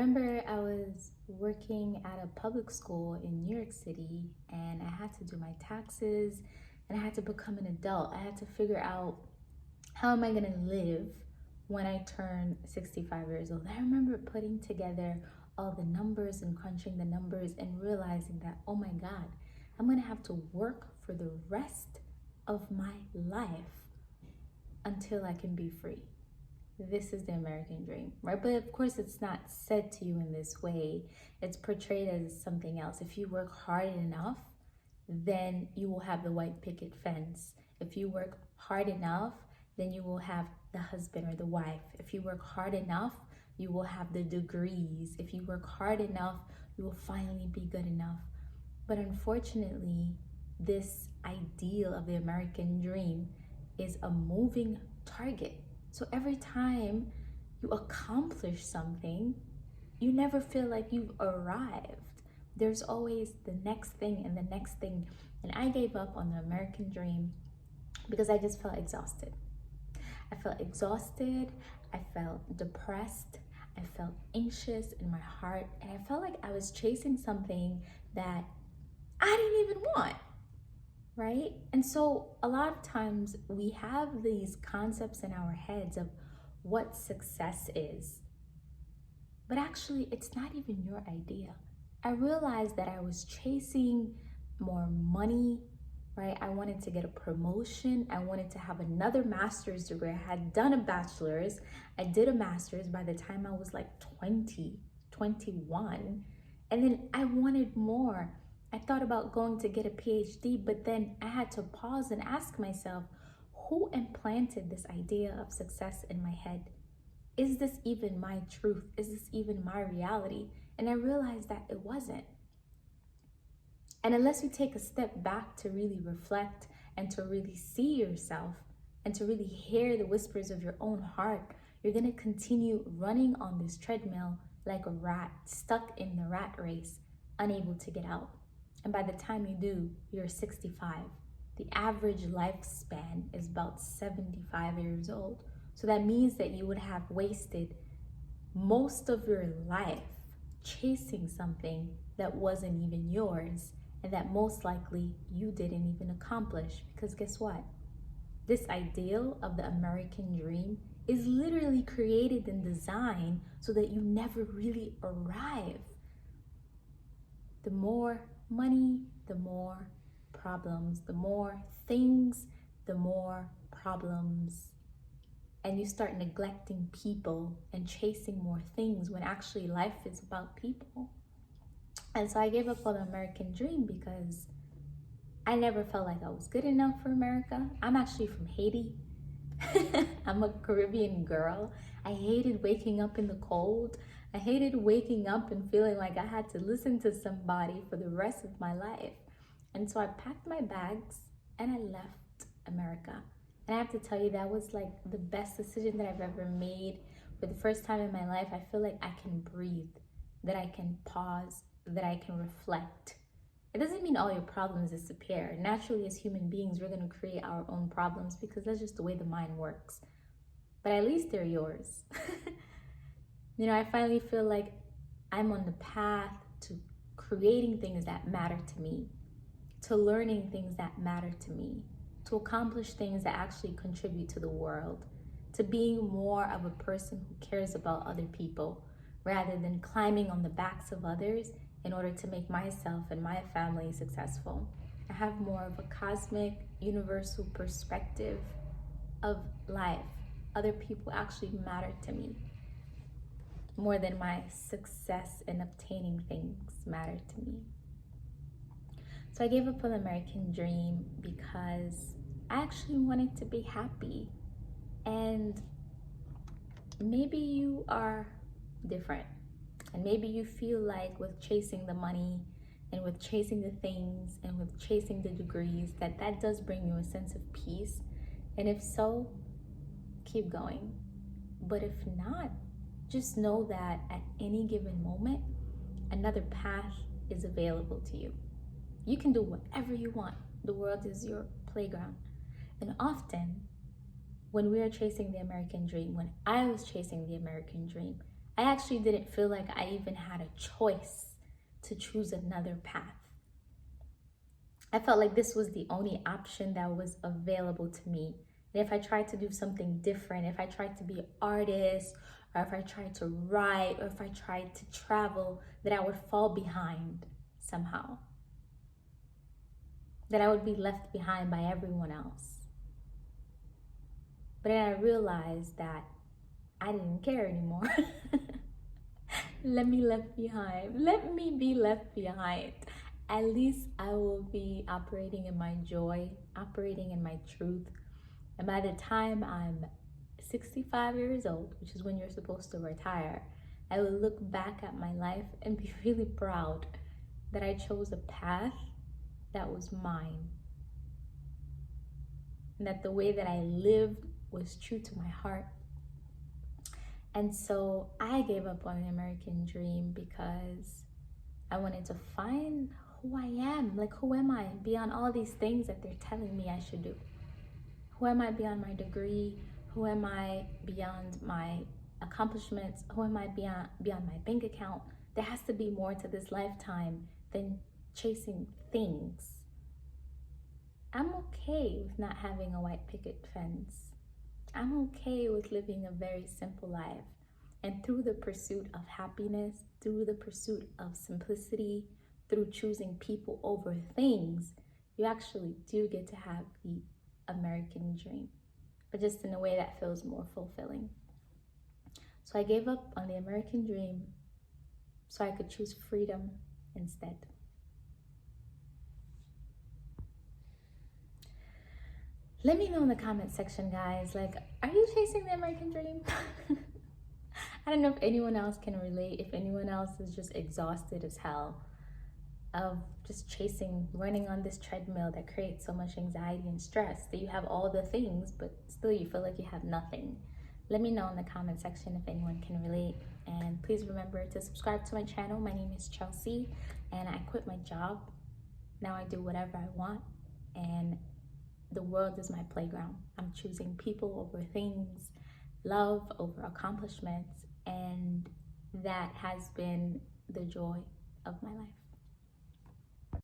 remember I was working at a public school in New York City and I had to do my taxes and I had to become an adult. I had to figure out how am I going to live when I turn 65 years old. I remember putting together all the numbers and crunching the numbers and realizing that, oh my God, I'm going to have to work for the rest of my life until I can be free. This is the American dream, right? But of course, it's not said to you in this way. It's portrayed as something else. If you work hard enough, then you will have the white picket fence. If you work hard enough, then you will have the husband or the wife. If you work hard enough, you will have the degrees. If you work hard enough, you will finally be good enough. But unfortunately, this ideal of the American dream is a moving target. So every time you accomplish something, you never feel like you've arrived. There's always the next thing and the next thing. And I gave up on the American dream because I just felt exhausted. I felt exhausted. I felt depressed. I felt anxious in my heart. And I felt like I was chasing something that I didn't even want. Right? And so a lot of times we have these concepts in our heads of what success is, but actually it's not even your idea. I realized that I was chasing more money, right? I wanted to get a promotion. I wanted to have another master's degree. I had done a bachelor's. I did a master's by the time I was like 20, 21. And then I wanted more. I thought about going to get a PhD, but then I had to pause and ask myself, who implanted this idea of success in my head? Is this even my truth? Is this even my reality? And I realized that it wasn't. And unless you take a step back to really reflect and to really see yourself and to really hear the whispers of your own heart, you're going to continue running on this treadmill like a rat, stuck in the rat race, unable to get out. And by the time you do, you're 65. The average lifespan is about 75 years old. So that means that you would have wasted most of your life chasing something that wasn't even yours and that most likely you didn't even accomplish. Because guess what? This ideal of the American dream is literally created and designed so that you never really arrive. The more money, the more problems, the more things, the more problems. And you start neglecting people and chasing more things when actually life is about people. And so I gave up on the American dream because I never felt like I was good enough for America. I'm actually from Haiti. I'm a Caribbean girl. I hated waking up in the cold. I hated waking up and feeling like I had to listen to somebody for the rest of my life. And so I packed my bags and I left America. And I have to tell you, that was like the best decision that I've ever made. For the first time in my life, I feel like I can breathe, that I can pause, that I can reflect. It doesn't mean all your problems disappear. Naturally, as human beings, we're going to create our own problems because that's just the way the mind works. But at least they're yours. I finally feel like I'm on the path to creating things that matter to me, to learning things that matter to me, to accomplish things that actually contribute to the world, to being more of a person who cares about other people rather than climbing on the backs of others in order to make myself and my family successful. I have more of a cosmic, universal perspective of life. Other people actually matter to me more than my success in obtaining things matter to me. So I gave up on the American dream because I actually wanted to be happy. And maybe you are different. And maybe you feel like with chasing the money and with chasing the things and with chasing the degrees, that does bring you a sense of peace. And if so, keep going. But if not, just know that at any given moment, another path is available to you. You can do whatever you want. The world is your playground. And often, when we are chasing the American dream, when I was chasing the American dream, I actually didn't feel like I even had a choice to choose another path. I felt like this was the only option that was available to me. And if I tried to do something different, if I tried to be an artist, or if I tried to write, or if I tried to travel, that I would fall behind somehow. That I would be left behind by everyone else. But then I realized that I didn't care anymore. Let me left behind. Let me be left behind. At least I will be operating in my joy, operating in my truth. And by the time I'm 65 years old, which is when you're supposed to retire, I will look back at my life and be really proud that I chose a path that was mine. And that the way that I lived was true to my heart. And so I gave up on the American dream because I wanted to find who I am. Like, who am I beyond all these things that they're telling me I should do? Who am I beyond my degree? Who am I beyond my accomplishments? Who am I beyond my bank account? There has to be more to this lifetime than chasing things. I'm okay with not having a white picket fence. I'm okay with living a very simple life. And through the pursuit of happiness, through the pursuit of simplicity, through choosing people over things, you actually do get to have the American dream, but just in a way that feels more fulfilling. So I gave up on the American dream so I could choose freedom instead. Let me know in the comment section, guys, like, are you chasing the American dream? I don't know if anyone else can relate, if anyone else is just exhausted as hell of just chasing, running on this treadmill that creates so much anxiety and stress that you have all the things, but still you feel like you have nothing. Let me know in the comment section if anyone can relate. And please remember to subscribe to my channel. My name is Chelsea, and I quit my job. Now I do whatever I want, and the world is my playground. I'm choosing people over things, love over accomplishments, and that has been the joy of my life.